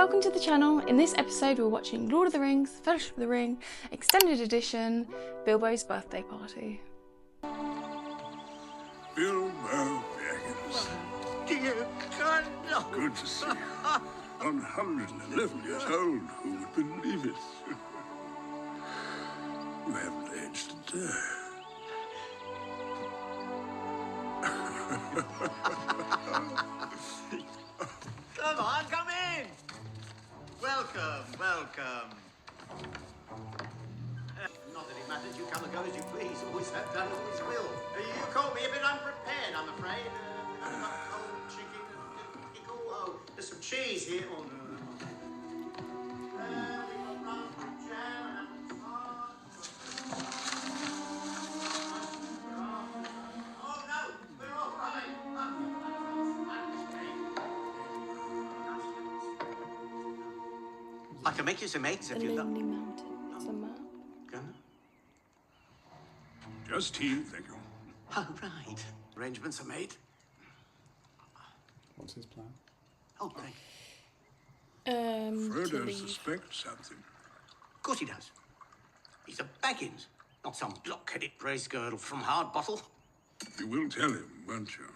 welcome to the channel. In this episode we're watching Lord of the Rings, Fellowship of the Ring, Extended Edition, Bilbo's Birthday Party. Bilbo Baggins. Dear Quondam. Good to see you. 111 years old, who would believe it? You haven't aged a day. Come on, come in. Welcome, welcome. Not that it matters, you come and go as you please. Always have done, always will. You caught me a bit unprepared, I'm afraid. I've got cold chicken and pickle. Oh, there's some cheese here. Oh, no. We've got raspberry jam and apple tart. Oh, no, we're all right. I can make you some eggs if you like. Lonely Mountain. It's a map. Gonna? Just tea, thank you. Oh, right. Arrangements are made. What's his plan? Oh, great. To Frodo leave. suspects something. Of course he does. He's a Baggins, not some block-headed race girdle from Hardbottle. You will tell him, won't you?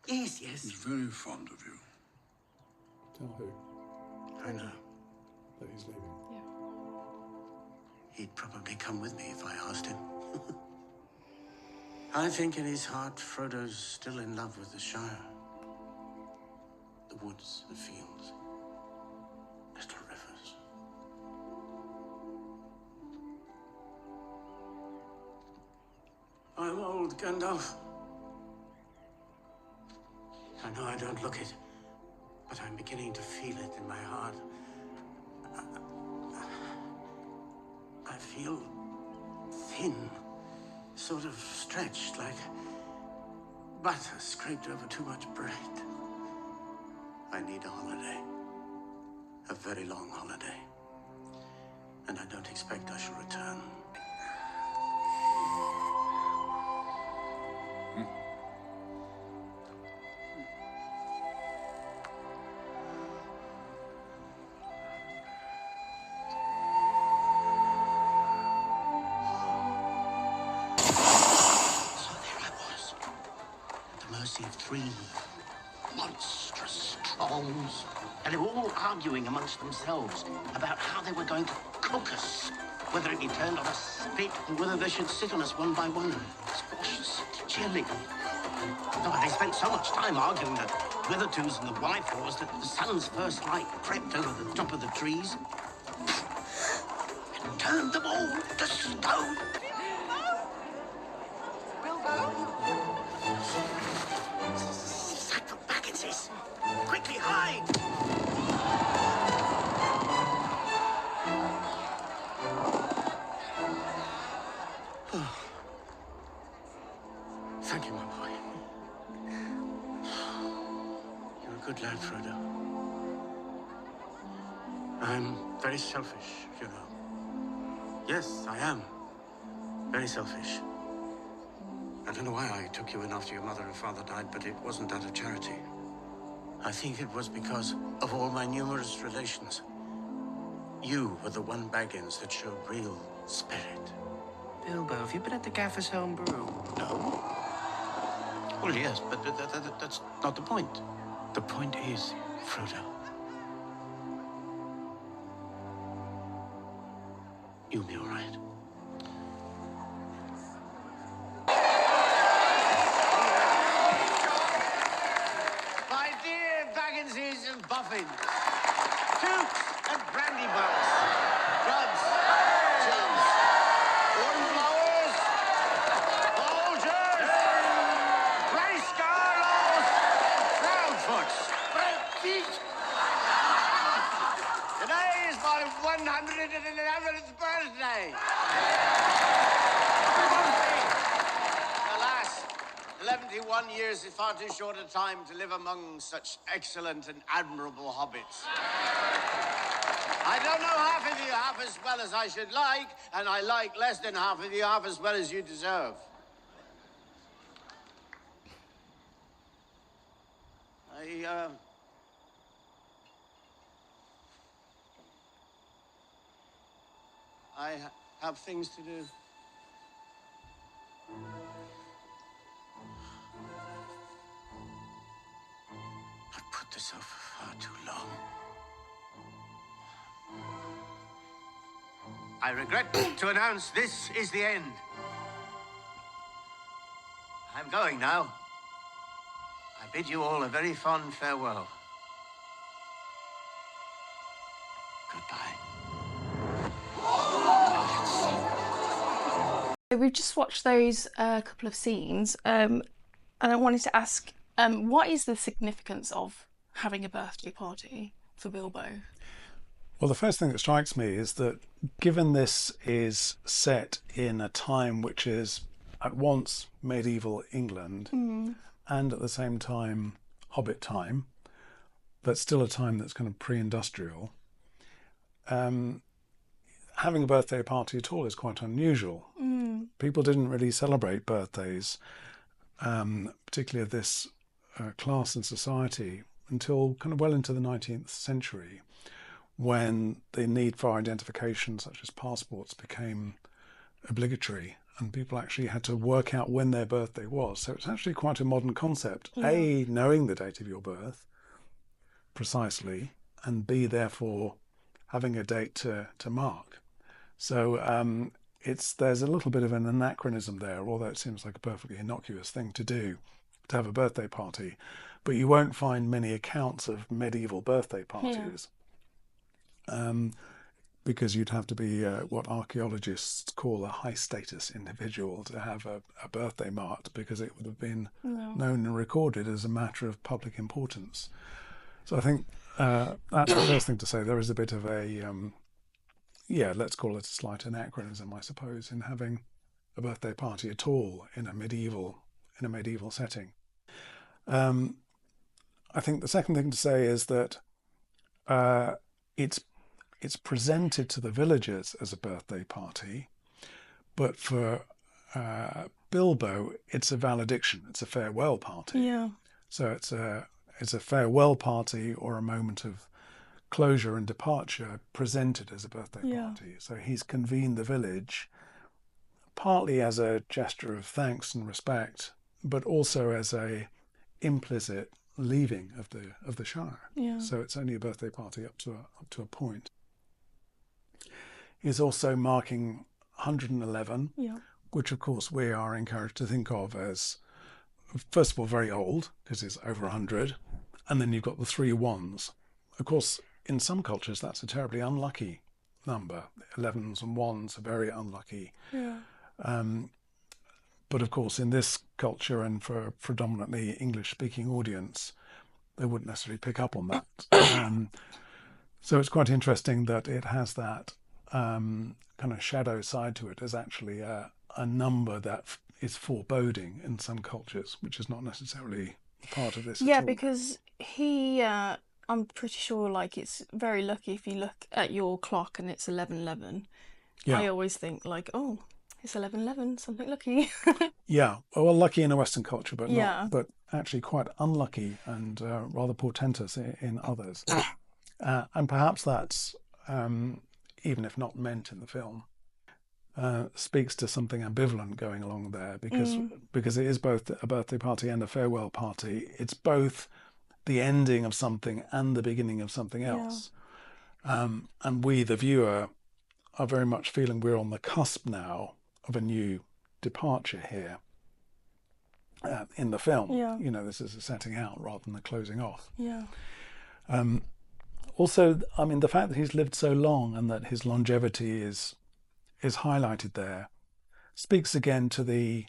Yes, He's yes. very fond of you. Tell who I know. that he's leaving. Yeah. He'd probably come with me if I asked him. I think in his heart, Frodo's still in love with the Shire. The woods, the fields, little rivers. I'm old, Gandalf. I know I don't look it, but I'm beginning to feel it in my heart. I feel thin, sort of stretched, like butter scraped over too much bread. I need a holiday, a very long holiday, and I don't expect I shall return. So there I was, at the mercy of three monstrous trolls. And they were all arguing amongst themselves about how they were going to cook us, whether it be turned on a spit, or whether they should sit on us one by one, squash us chilling. Oh, they spent so much time arguing the Withertooths and the Bifrost that the sun's first light crept over the top of the trees and turned them all to stone. Sack of Bagginses! Quickly hide! Thank you, my boy. You're a good lad, Frodo. I'm very selfish, you know. Yes, I am. Very selfish. I don't know why I took you in after your mother and father died, but it wasn't out of charity. I think it was because of all my numerous relations. You were the one Baggins that showed real spirit. Bilbo, have you been at the Gaffer's home brew? No? Well, yes, but that's not the point. The point is, Frodo, you'll be all right. My dear Bagginses and Buffins, Toots and Brandybucks, Druds, Chums, Windblowers, Bulgers, Grayscarlows, Proudfoots. Today is my 111th birthday. Alas, 71 years is far too short a time to live among such excellent and admirable hobbits. I don't know half of you half as well as I should like, and I like less than half of you half as well as you deserve. I I have things to do. I've put this off for far too long. I regret to announce this is the end. I'm going now. I bid you all a very fond farewell. Goodbye. So we've just watched those couple of scenes, and I wanted to ask, what is the significance of having a birthday party for Bilbo? Well, the first thing that strikes me is that given this is set in a time which is at once medieval England and at the same time Hobbit time, but still a time that's kind of pre-industrial, having a birthday party at all is quite unusual. People didn't really celebrate birthdays, particularly of this class in society, until kind of well into the 19th century, when the need for identification, such as passports, became obligatory, and people actually had to work out when their birthday was. So it's actually quite a modern concept. Yeah. A, knowing the date of your birth precisely, and B, therefore having a date to mark. So there's a little bit of an anachronism there, although it seems like a perfectly innocuous thing to do, to have a birthday party. But you won't find many accounts of medieval birthday parties. Because you'd have to be what archaeologists call a high-status individual to have a birthday marked, because it would have been known and recorded as a matter of public importance. So I think that's the first thing to say. There is a bit of a, let's call it a slight anachronism, I suppose, in having a birthday party at all in a medieval setting. I think the second thing to say is that it's presented to the villagers as a birthday party, but for Bilbo, it's a valediction. It's a farewell party. Yeah. So it's a farewell party, or a moment of closure and departure presented as a birthday party. So he's convened the village partly as a gesture of thanks and respect, but also as a implicit leaving of the Shire. Yeah. So it's only a birthday party up to a point. He's also marking 111, which of course we are encouraged to think of as, first of all, very old, because it's over 100, and then you've got the 3 ones. Of course, in some cultures that's a terribly unlucky number. 11s and 1s are very unlucky. Yeah. But of course, in this culture, and for a predominantly English-speaking audience, they wouldn't necessarily pick up on that. So it's quite interesting that it has that kind of shadow side to it, as actually a number that is foreboding in some cultures, which is not necessarily part of this at all. Because I'm pretty sure, like, it's very lucky if you look at your clock and it's 11:11. I always think, like, oh, it's 11:11, something lucky. Well, lucky in a Western culture, but not, but actually quite unlucky and rather portentous in others. And perhaps that's, even if not meant in the film, speaks to something ambivalent going along there, because it is both a birthday party and a farewell party. It's both the ending of something and the beginning of something else. And we, the viewer, are very much feeling we're on the cusp now of a new departure here in the film. You know, this is a setting out rather than a closing off. Also, I mean, the fact that he's lived so long and that his longevity is highlighted there speaks again to the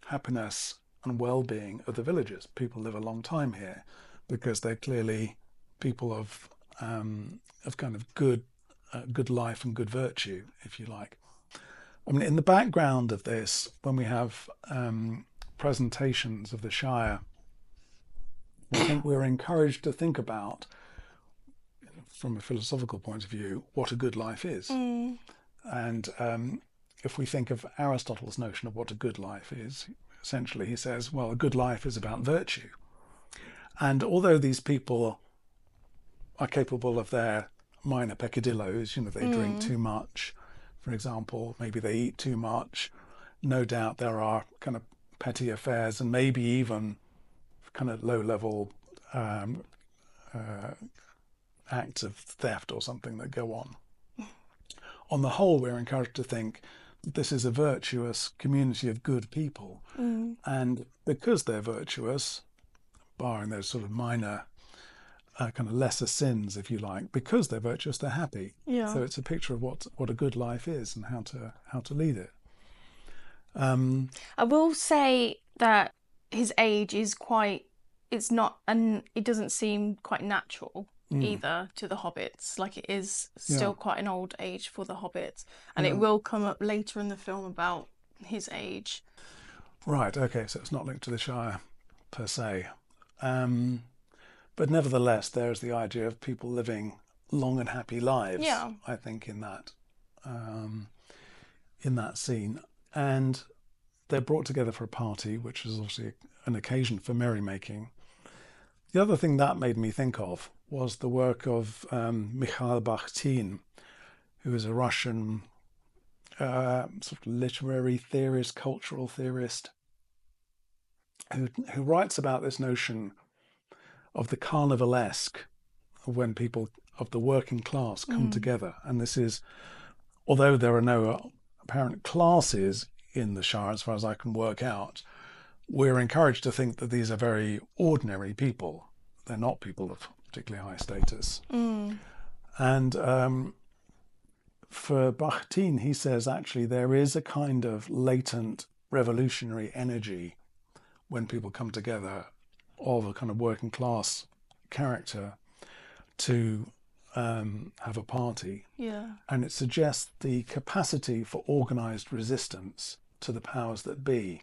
happiness and well-being of the villagers. People live a long time here because they're clearly people of kind of good life and good virtue, if you like. I mean, in the background of this, when we have presentations of the Shire, I think we're encouraged to think about, from a philosophical point of view, what a good life is. And if we think of Aristotle's notion of what a good life is, essentially he says, well, a good life is about virtue. And although these people are capable of their minor peccadilloes, you know, they drink too much, for example. Maybe they eat too much. No doubt there are kind of petty affairs and maybe even kind of low-level acts of theft or something that go on. On the whole, we're encouraged to think that this is a virtuous community of good people. And because they're virtuous, barring those sort of minor kind of lesser sins, if you like, because they're virtuous, they're happy. Yeah. So it's a picture of what a good life is and how to lead it. I will say that his age is quite, it's not, and it doesn't seem quite natural either to the hobbits. Like, it is still quite an old age for the hobbits, and it will come up later in the film about his age. Right, okay, so it's not linked to the Shire per se. But nevertheless, there's the idea of people living long and happy lives, I think, in that scene. And they're brought together for a party, which is obviously an occasion for merrymaking. The other thing that made me think of was the work of Mikhail Bakhtin, who is a Russian sort of literary theorist, cultural theorist, who writes about this notion of the carnivalesque, of when people of the working class come together. And this is, although there are no apparent classes in the Shire, as far as I can work out, we're encouraged to think that these are very ordinary people. They're not people of particularly high status. And for Bakhtin, he says, actually, there is a kind of latent revolutionary energy when people come together of a kind of working class character to have a party. And it suggests the capacity for organised resistance to the powers that be,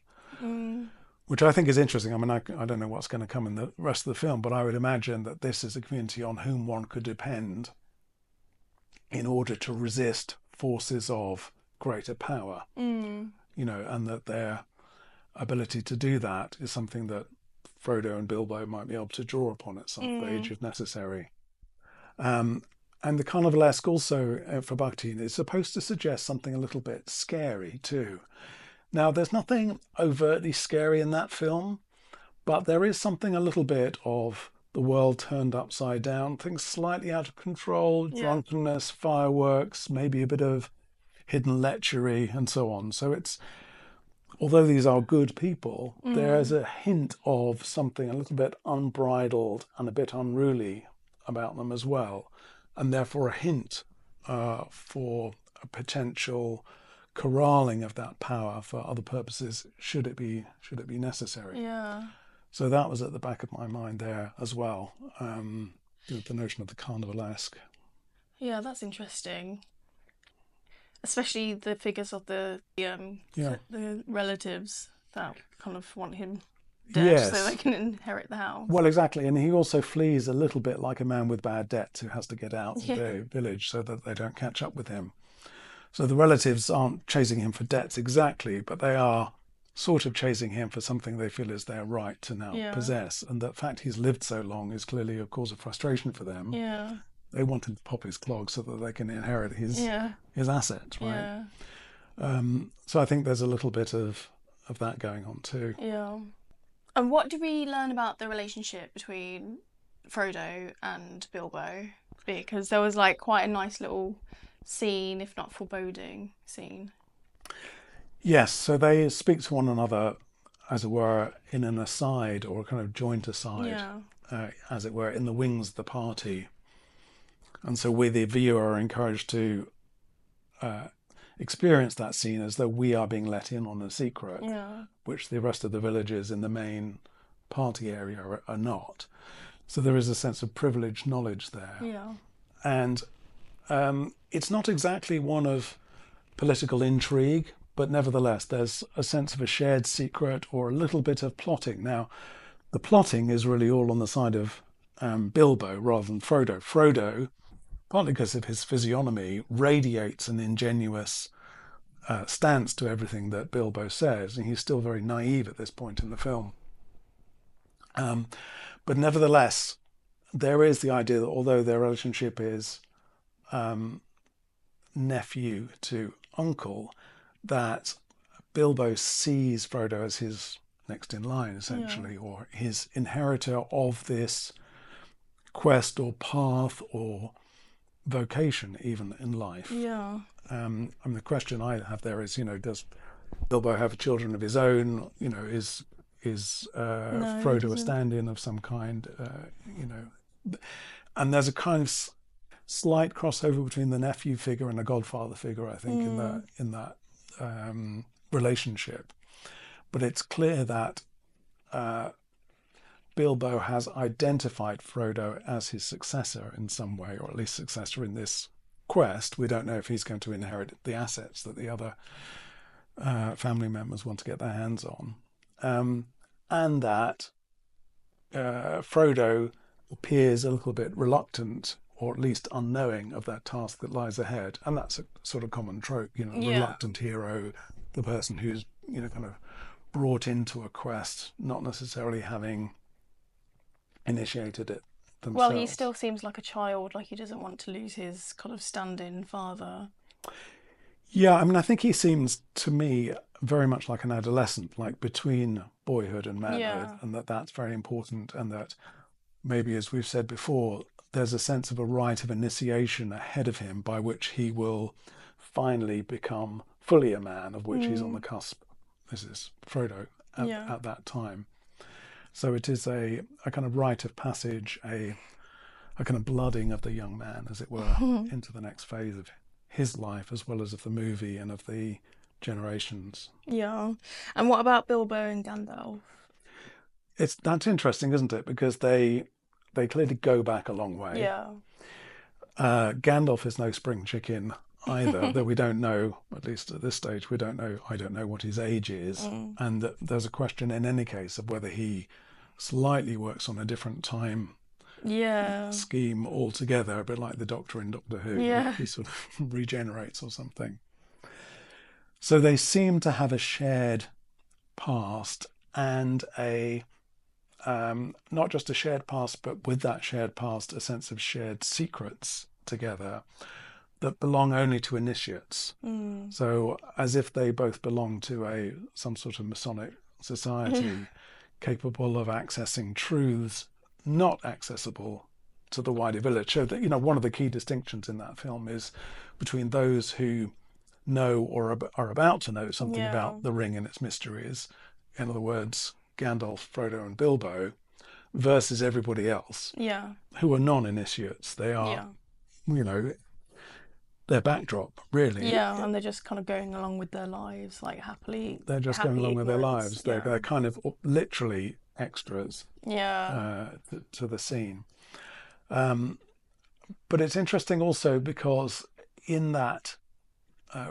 which I think is interesting. I mean, I don't know what's going to come in the rest of the film, but I would imagine that this is a community on whom one could depend in order to resist forces of greater power, you know, and that their ability to do that is something that Frodo and Bilbo might be able to draw upon at some stage if necessary. And the carnivalesque also, for Bakhtin, is supposed to suggest something a little bit scary too. Now, there's nothing overtly scary in that film, but there is something a little bit of the world turned upside down, things slightly out of control, drunkenness, fireworks, maybe a bit of hidden lechery and so on. So it's, although these are good people, there's a hint of something a little bit unbridled and a bit unruly about them as well, and therefore a hint for a potential corralling of that power for other purposes should it be necessary. So that was at the back of my mind there as well, the notion of the carnivalesque. Yeah, that's interesting. Especially the figures of the relatives that kind of want him dead so they can inherit the house. Well, exactly. And he also flees a little bit like a man with bad debts who has to get out of the village so that they don't catch up with him. So the relatives aren't chasing him for debts exactly, but they are sort of chasing him for something they feel is their right to now possess. And the fact he's lived so long is clearly a cause of frustration for them. They want him to pop his clog so that they can inherit his assets, right? So I think there's a little bit of that going on too. And what do we learn about the relationship between Frodo and Bilbo? Because there was like quite a nice little scene, if not foreboding scene. Yes, so they speak to one another, as it were, in an aside or a kind of joint aside, as it were, in the wings of the party. And so we, the viewer, are encouraged to experience that scene as though we are being let in on a secret, which the rest of the villagers in the main party area are not. So there is a sense of privileged knowledge there. And it's not exactly one of political intrigue, but nevertheless, there's a sense of a shared secret or a little bit of plotting. Now, the plotting is really all on the side of Bilbo rather than Frodo. Frodo, partly because of his physiognomy, radiates an ingenuous stance to everything that Bilbo says, and he's still very naive at this point in the film. But nevertheless, there is the idea that although their relationship is nephew to uncle, that Bilbo sees Frodo as his next in line, essentially, or his inheritor of this quest or path or vocation, even in life. Yeah. And the question I have there is, does Bilbo have children of his own? Is No, he Frodo a doesn't. stand-in of some kind? And there's a kind of slight crossover between the nephew figure and the godfather figure, I think, in that relationship. But it's clear that Bilbo has identified Frodo as his successor in some way, or at least successor in this quest. We don't know if he's going to inherit the assets that the other family members want to get their hands on. And that Frodo appears a little bit reluctant, or at least unknowing of that task that lies ahead. And that's a sort of common trope, reluctant hero, the person who's, kind of brought into a quest, not necessarily having initiated it themselves. Well, he still seems like a child, like he doesn't want to lose his kind of stand-in father. Yeah, I mean, I think he seems to me very much like an adolescent, like between boyhood and manhood, and that's very important, and that maybe, as we've said before, there's a sense of a rite of initiation ahead of him by which he will finally become fully a man, of which he's on the cusp. This is Frodo at that time. So it is a kind of rite of passage, a kind of blooding of the young man, as it were, into the next phase of his life, as well as of the movie and of the generations. Yeah. And what about Bilbo and Gandalf? That's interesting, isn't it? Because they clearly go back a long way. Yeah. Gandalf is no spring chicken either, though we don't know, at least at this stage, I don't know what his age is. And there's a question in any case of whether he slightly works on a different time scheme altogether, a bit like the Doctor in Doctor Who. Yeah. He sort of regenerates or something. So they seem to have a shared past, and not just a shared past, but with that shared past, a sense of shared secrets together that belong only to initiates. So as if they both belong to some sort of Masonic society capable of accessing truths not accessible to the wider village. So that, one of the key distinctions in that film is between those who know or are about to know something about the ring and its mysteries, in other words, Gandalf, Frodo and Bilbo, versus everybody else who are non-initiates. They are, their backdrop, really. Yeah, and they're just kind of going along with their lives, like happily. They're just going along with their lives. They're kind of literally extras to the scene. But it's interesting also because in that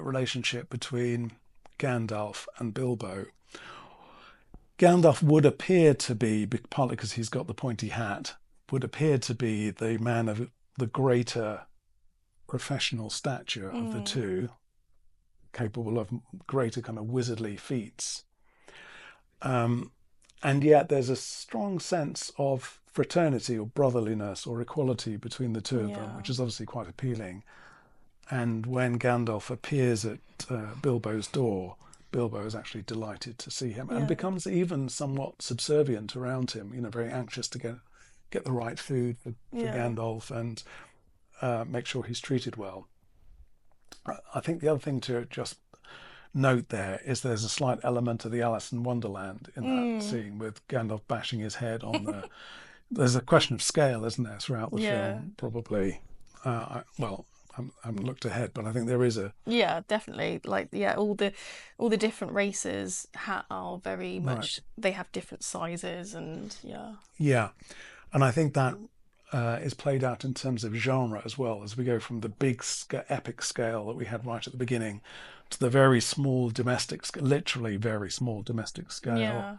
relationship between Gandalf and Bilbo, Gandalf would appear to be, partly because he's got the pointy hat, would appear to be the man of the greater professional stature of the two, capable of greater kind of wizardly feats. And yet there's a strong sense of fraternity or brotherliness or equality between the two of them, which is obviously quite appealing. And when Gandalf appears at Bilbo's door, Bilbo is actually delighted to see him and becomes even somewhat subservient around him, very anxious to get the right food for Gandalf and make sure he's treated well. I think the other thing to just note there is there's a slight element of the Alice in Wonderland in that scene with Gandalf bashing his head on the... There's a question of scale, isn't there, throughout the film, probably. I haven't looked ahead, but I think there is a... Yeah, definitely. Like, all the different races are very much... They have different sizes and, Yeah, and I think that is played out in terms of genre as well, as we go from the big epic scale that we had right at the beginning to the very small domestic, literally very small domestic scale,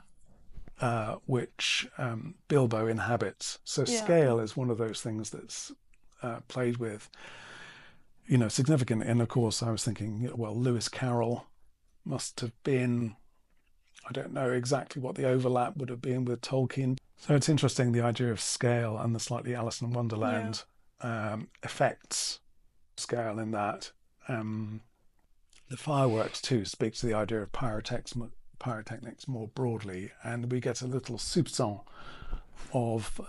which Bilbo inhabits. So scale is one of those things that's played with, significantly. And of course, I was thinking, Lewis Carroll must have been, I don't know exactly what the overlap would have been with Tolkien. So it's interesting, the idea of scale and the slightly Alice in Wonderland effects scale in that. The fireworks too speak to the idea of pyrotechnics more broadly, and we get a little soupçon of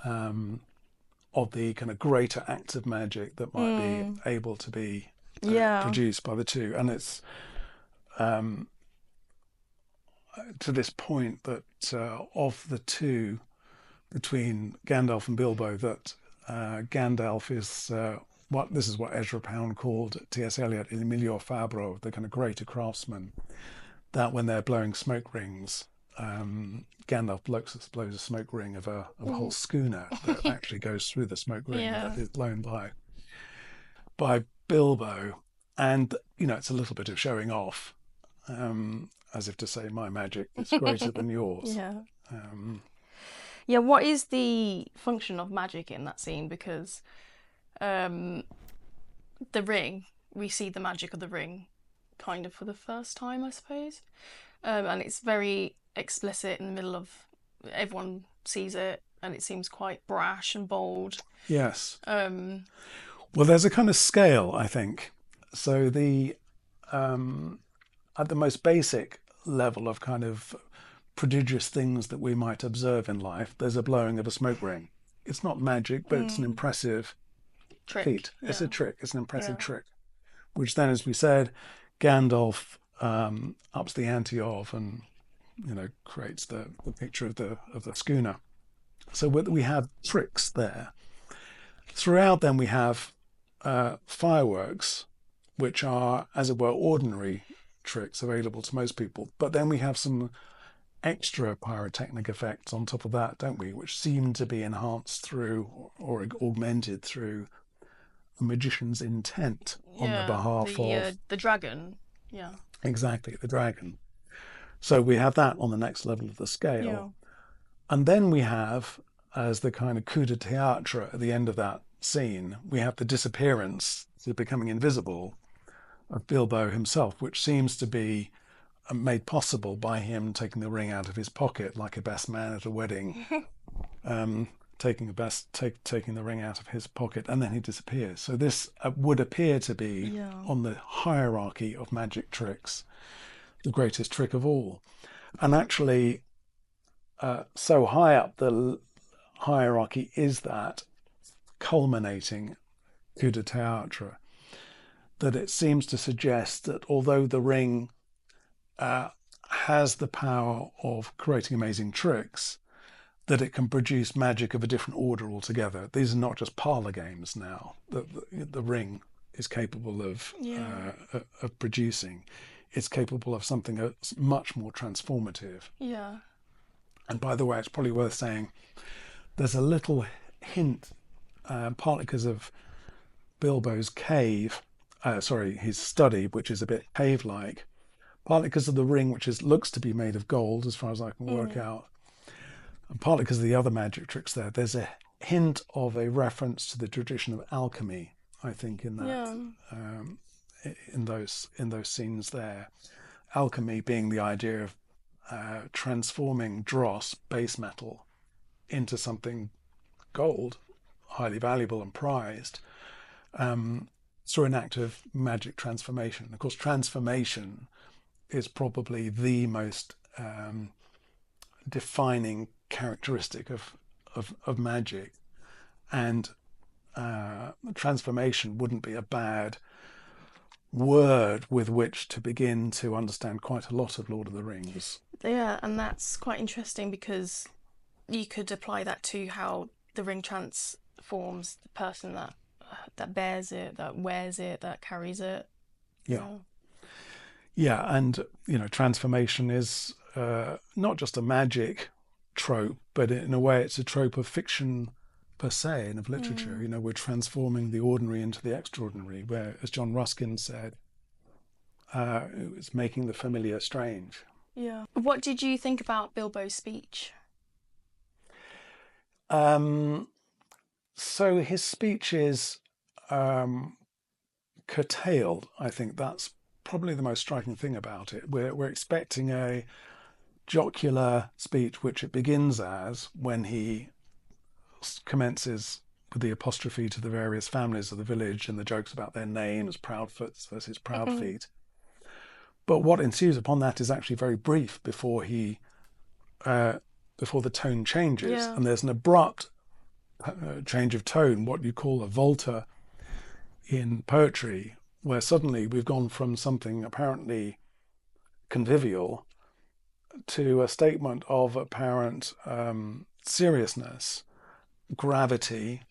the kind of greater acts of magic that might be able to be produced by the two. And it's to this point that of the two, between Gandalf and Bilbo, that Gandalf is this is what Ezra Pound called T.S. Eliot il miglior fabbro, the kind of greater craftsman. That when they're blowing smoke rings, Gandalf blows a smoke ring of a whole schooner that actually goes through the smoke ring that is blown by Bilbo. And it's a little bit of showing off, as if to say, my magic is greater than yours. What is the function of magic in that scene? Because the ring, we see the magic of the ring kind of for the first time, I suppose. And it's very explicit in the middle of, everyone sees it, and it seems quite brash and bold. Yes. Well, there's a kind of scale, I think. So the at the most basic level of kind of prodigious things that we might observe in life, there's a blowing of a smoke ring. It's not magic, but it's an impressive feat. It's a trick. It's an impressive trick, which then, as we said, Gandalf ups the ante of, and creates the picture of the schooner. So we have tricks there. Throughout, then we have fireworks, which are, as it were, ordinary tricks available to most people. But then we have some extra pyrotechnic effects on top of that, don't we, which seem to be enhanced through or augmented through a magician's intent on the behalf of the dragon. Exactly, the dragon. So we have that on the next level of the scale. And then we have, as the kind of coup de théâtre at the end of that scene, we have the disappearance, the becoming invisible, of Bilbo himself, which seems to be made possible by him taking the ring out of his pocket like a best man at a wedding, taking the ring out of his pocket, and then he disappears. So this would appear to be, on the hierarchy of magic tricks, the greatest trick of all. And actually, so high up the hierarchy is that culminating coup de théâtre, that it seems to suggest that although the ring has the power of creating amazing tricks, that it can produce magic of a different order altogether. These are not just parlor games now. The ring is capable of producing. It's capable of something that's much more transformative. And by the way, it's probably worth saying, there's a little hint, partly because of Bilbo's cave, his study, which is a bit cave-like, partly because of the ring, which looks to be made of gold, as far as I can work out, and partly because of the other magic tricks there. There's a hint of a reference to the tradition of alchemy, I think, in that in those scenes there. Alchemy being the idea of transforming dross, base metal, into something gold, highly valuable and prized, through an act of magic transformation. Of course, transformation is probably the most defining characteristic of magic, and transformation wouldn't be a bad word with which to begin to understand quite a lot of Lord of the Rings. And that's quite interesting, because you could apply that to how the ring transforms the person that bears it, that wears it, that carries it. And transformation is not just a magic trope, but in a way it's a trope of fiction per se, and of literature. We're transforming the ordinary into the extraordinary, where, as John Ruskin said, it was making the familiar strange. What did you think about Bilbo's speech? So his speech is curtailed. I think that's probably the most striking thing about it. We're expecting a jocular speech, which it begins as, when he commences with the apostrophe to the various families of the village and the jokes about their names, Proudfoots versus Proudfeet. But what ensues upon that is actually very brief before before the tone changes, Yeah. and there's an abrupt change of tone, what you call a volta in poetry, where suddenly we've gone from something apparently convivial to a statement of apparent seriousness, gravity,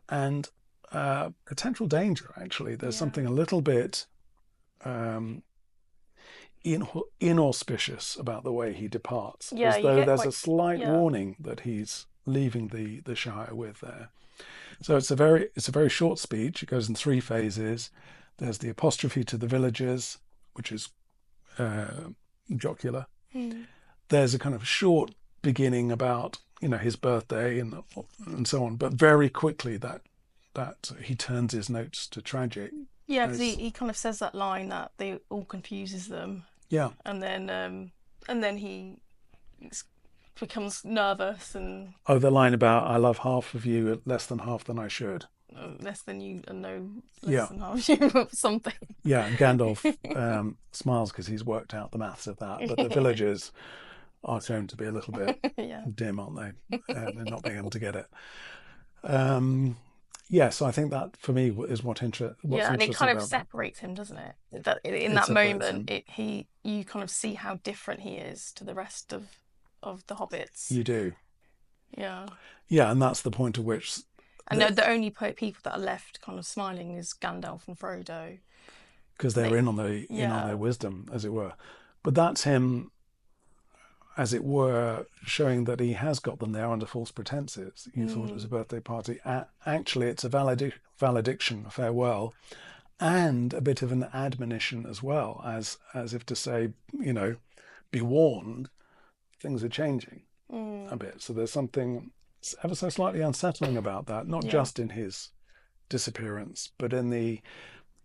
and potential danger. Actually, there's something a little bit inauspicious about the way he departs, as you though get there's quite, a slight warning that he's leaving the Shire with there. So it's a very short speech. It goes in 3 phases. There's the apostrophe to the villagers, which is jocular. There's a kind of short beginning about his birthday and so on, but very quickly that he turns his notes to tragic. Yeah, because he kind of says that line that they all confuses them. Yeah. And then he becomes nervous and the line about I love half of you less than half than I should. Less than you and no less than half you or something. Yeah, and Gandalf smiles because he's worked out the maths of that. But the villagers are shown to be a little bit dim, aren't they? They're not being able to get it. So I think that for me is what's interesting. And it kind of about separates him, doesn't it? That in that moment, you kind of see how different he is to the rest of the hobbits. You do. Yeah. Yeah, and that's the point at which. And the only people that are left kind of smiling is Gandalf and Frodo, because they're in on their wisdom, as it were. But that's him, as it were, showing that he has got them there under false pretenses. You thought it was a birthday party. Actually, it's a valediction, a farewell, and a bit of an admonition as well, as if to say, be warned, things are changing a bit. So there's something ever so slightly unsettling about that, not just in his disappearance, but in the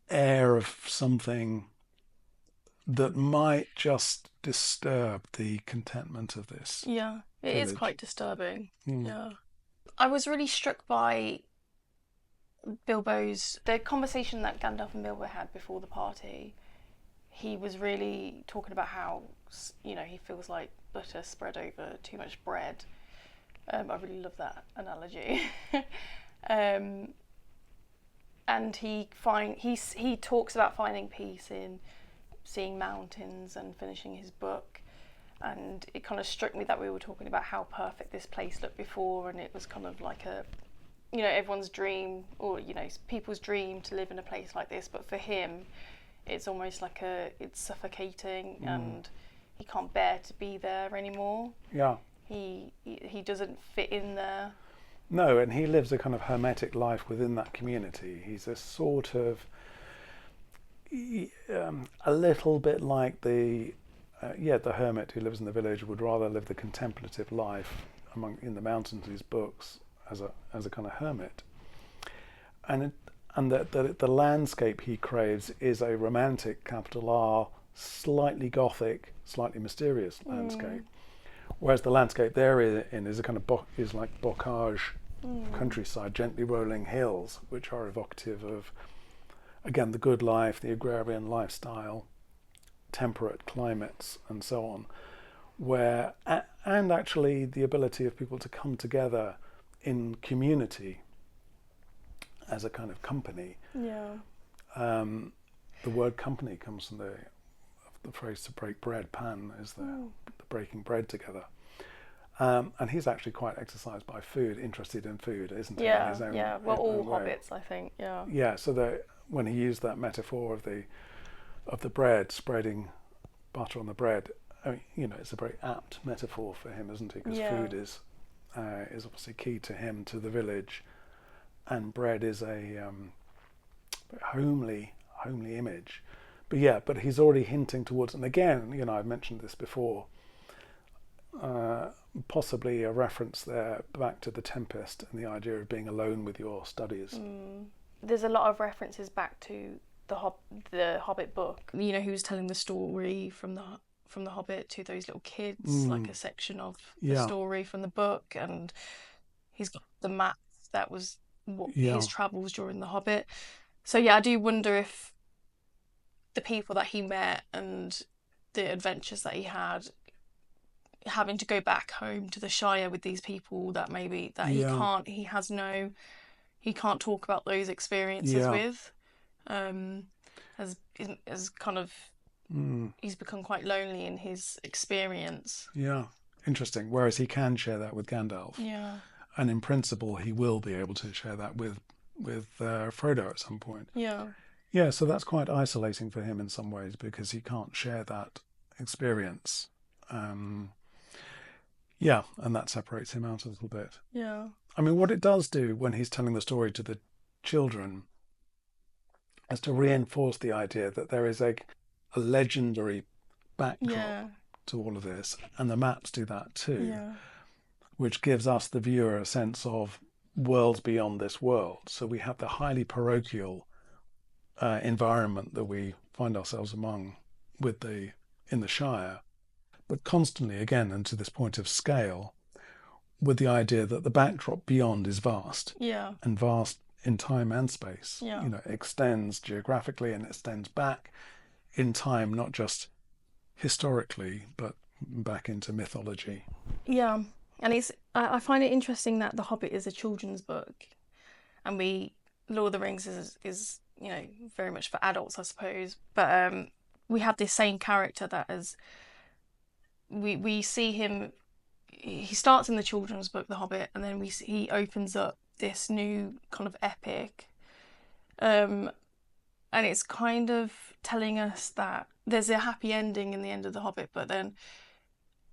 air of something that might just disturb the contentment of this. Yeah, it is quite disturbing. Yeah. I was really struck by the conversation that Gandalf and Bilbo had before the party. He was really talking about how, he feels like butter spread over too much bread. I really love that analogy. And he talks about finding peace in seeing mountains and finishing his book, and it kind of struck me that we were talking about how perfect this place looked before, and it was kind of like everyone's dream, or people's dream to live in a place like this, but for him it's almost like it's suffocating, and he can't bear to be there anymore. He doesn't fit in there. No, and he lives a kind of hermetic life within that community. He's a sort of a little bit like the hermit who lives in the village would rather live the contemplative life in the mountains of his books as a kind of hermit, and the landscape he craves is a romantic, capital R, slightly gothic, slightly mysterious landscape, whereas the landscape they're in is a kind of is like bocage countryside, gently rolling hills, which are evocative of, again, the good life, the agrarian lifestyle, temperate climates, and so on, and actually the ability of people to come together in community as a kind of company. The word company comes from the phrase to break bread. Pan is the breaking bread together. And he's actually quite exercised by food, interested in food, isn't he? Yeah, in his own, well, all hobbits, I think, Yeah, so when he used that metaphor of the bread, spreading butter on the bread, I mean, it's a very apt metaphor for him, isn't it? Because food is obviously key to him, to the village, and bread is a homely image. But he's already hinting towards, and again, I've mentioned this before, possibly a reference there back to the Tempest and the idea of being alone with your studies. There's a lot of references back to the Hobbit book. He was telling the story from the Hobbit to those little kids, like a section of the story from the book, and he's got the map that was his travels during the Hobbit. So I do wonder if the people that he met and the adventures that he had, having to go back home to the Shire with these people that maybe that he can't talk about those experiences with, as kind of he's become quite lonely in his experience. Yeah, interesting. Whereas he can share that with Gandalf. Yeah. And in principle, he will be able to share that with Frodo at some point. Yeah. Yeah, so that's quite isolating for him in some ways because he can't share that experience. Yeah, and that separates him out a little bit. Yeah. I mean, what it does do when he's telling the story to the children is to reinforce the idea that there is a legendary backdrop to all of this, and the maps do that too, which gives us, the viewer, a sense of worlds beyond this world. So we have the highly parochial environment that we find ourselves among in the Shire, but constantly, again, and to this point of scale, with the idea that the backdrop beyond is vast, and vast in time and space. You know, it extends geographically and it extends back in time, not just historically, but back into mythology. Yeah, and I find it interesting that The Hobbit is a children's book, and Lord of the Rings is you know, very much for adults, I suppose. But we have this same character that we see him. He starts in the children's book, The Hobbit, and then he opens up this new kind of epic, and it's kind of telling us that there's a happy ending in the end of The Hobbit, but then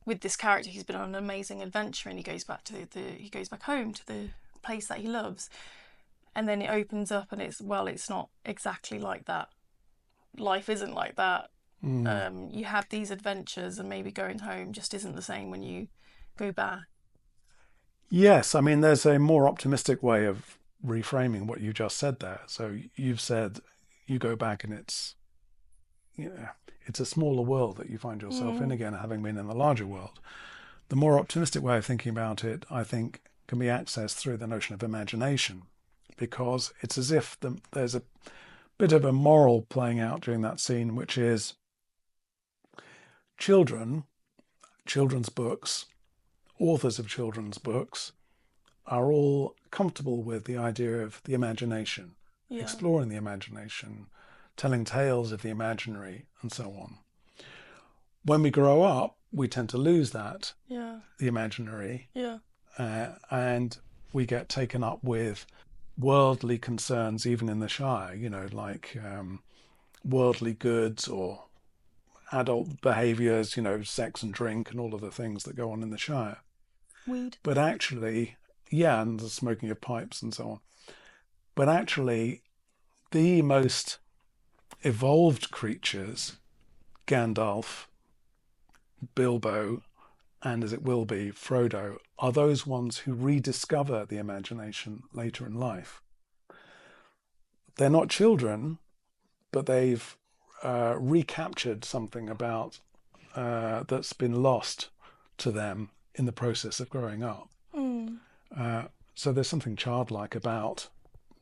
with this character, he's been on an amazing adventure, and he goes back home to the place that he loves, and then it opens up, and it's not exactly like that. Life isn't like that. You have these adventures, and maybe going home just isn't the same when you go back. Yes, I mean, there's a more optimistic way of reframing what you just said there. So you've said you go back and it's a smaller world that you find yourself in again, having been in the larger world. The more optimistic way of thinking about it, I think, can be accessed through the notion of imagination, because it's as if there's a bit of a moral playing out during that scene, which is children's books, authors of children's books are all comfortable with the idea of the imagination, exploring the imagination, telling tales of the imaginary, and so on. When we grow up, we tend to lose that, the imaginary, and we get taken up with worldly concerns, even in the Shire, you know, like worldly goods or adult behaviours, you know, sex and drink and all of the things that go on in the Shire. Weed. But actually, and the smoking of pipes and so on. But actually, the most evolved creatures, Gandalf, Bilbo, and as it will be, Frodo, are those ones who rediscover the imagination later in life. They're not children, but they've recaptured something about that's been lost to them in the process of growing up. So there's something childlike about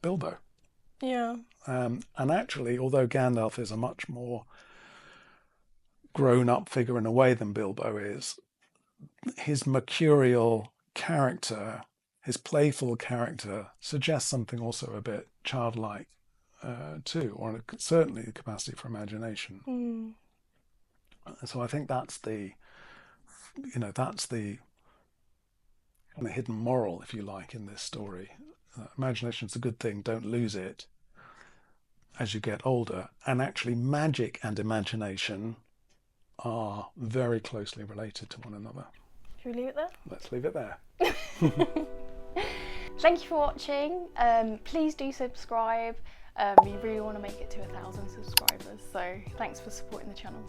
Bilbo. And actually, although Gandalf is a much more grown-up figure in a way than Bilbo is, his mercurial character, his playful character, suggests something also a bit childlike too, or certainly the capacity for imagination. So I think that's the hidden moral, if you like, in this story. Imagination is a good thing, don't lose it as you get older. And actually, magic and imagination are very closely related to one another. Should we leave it there? Let's leave it there. Thank you for watching. Please do subscribe. We really want to make it to 1,000 subscribers, so thanks for supporting the channel.